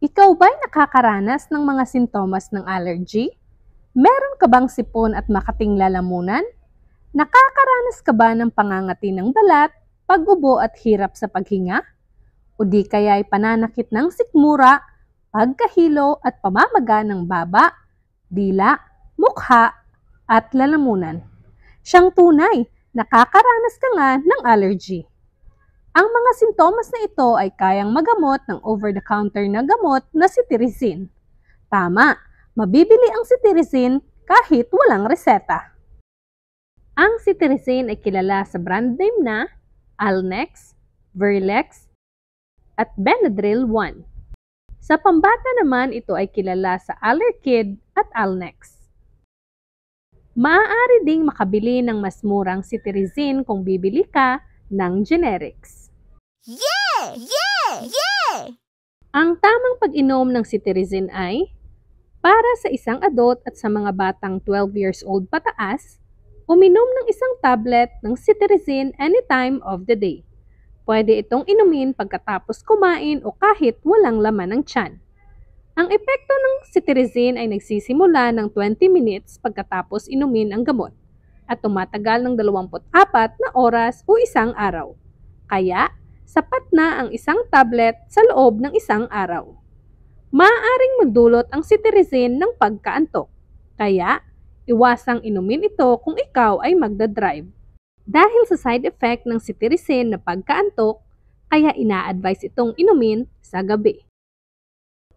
Ikaw ba'y nakakaranas ng mga sintomas ng allergy? Meron ka bang sipon at makating lalamunan? Nakakaranas ka ba ng pangangati ng balat, pag-ubo at hirap sa paghinga? O di kaya'y pananakit ng sikmura, pagkahilo at pamamaga ng baba, dila, mukha at lalamunan? Siyang tunay, nakakaranas ka nga ng allergy. Ang mga sintomas na ito ay kayang magamot ng over-the-counter na gamot na cetirizine. Tama, mabibili ang cetirizine kahit walang reseta. Ang cetirizine ay kilala sa brand name na Alnex, Verlex, at Benadryl 1. Sa pambata naman, ito ay kilala sa Allerkid at Alnex. Maaari ding makabili ng mas murang cetirizine kung bibili ka ng generics. Yeah! Yeah! Yeah! Ang tamang pag-inom ng cetirizine ay para sa isang adult at sa mga batang 12 years old pataas, uminom ng isang tablet ng cetirizine any time of the day. Pwede itong inumin pagkatapos kumain o kahit walang laman ng tiyan. Ang epekto ng cetirizine ay nagsisimula ng 20 minutes pagkatapos inumin ang gamot at tumatagal ng 24 na oras o isang araw. Kaya, sapat na ang isang tablet sa loob ng isang araw. Maaaring magdulot ang cetirizine ng pagkaantok. Kaya, iwasang inumin ito kung ikaw ay magdadrive. Dahil sa side effect ng cetirizine na pagkaantok, kaya ina-advise itong inumin sa gabi.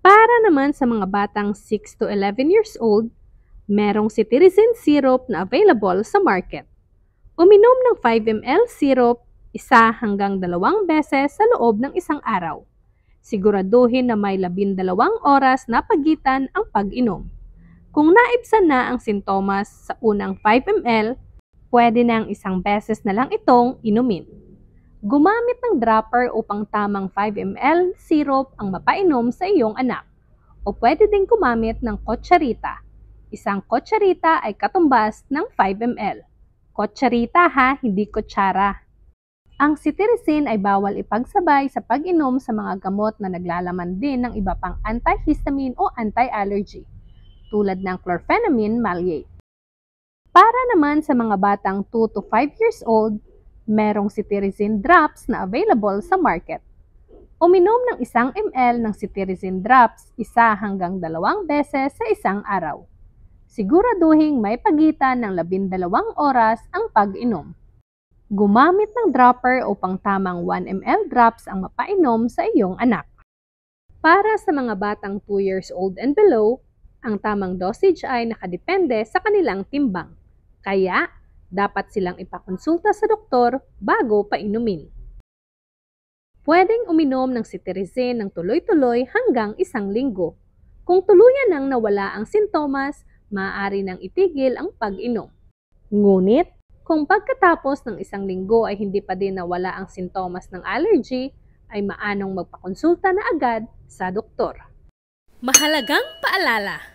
Para naman sa mga batang 6 to 11 years old, merong cetirizine syrup na available sa market. Uminom ng 5 ml syrup 1 hanggang 2 beses sa loob ng isang araw. Siguraduhin na may 12 oras na pagitan ang pag-inom. Kung naibsan na ang sintomas sa unang 5 ml, pwede nang 1 beses na lang itong inumin. Gumamit ng dropper upang tamang 5 ml syrup ang mapainom sa iyong anak. O pwede din gumamit ng kutsarita. 1 kutsarita ay katumbas ng 5 ml. Kutsarita ha, hindi kutsara. Ang cetirizine ay bawal ipagsabay sa pag-inom sa mga gamot na naglalaman din ng iba pang antihistamine o anti-allergy, tulad ng chlorpheniramine maleate. Para naman sa mga batang 2 to 5 years old, merong cetirizine drops na available sa market. Uminom ng 1 ml ng cetirizine drops 1 hanggang 2 beses sa isang araw. Siguraduhin may pagitan ng 12 oras ang pag-inom. Gumamit ng dropper upang tamang 1 ml drops ang mapainom sa iyong anak. Para sa mga batang 2 years old and below, ang tamang dosage ay nakadepende sa kanilang timbang. Kaya, dapat silang ipakonsulta sa doktor bago painumin. Pwedeng uminom ng cetirizine ng tuloy-tuloy hanggang 1 linggo. Kung tuluyan nang nawala ang sintomas, maaari nang itigil ang pag-inom. Ngunit, kung pagkatapos ng 1 linggo ay hindi pa din nawala ang sintomas ng allergy, ay maanong magpakonsulta na agad sa doktor. Mahalagang paalala!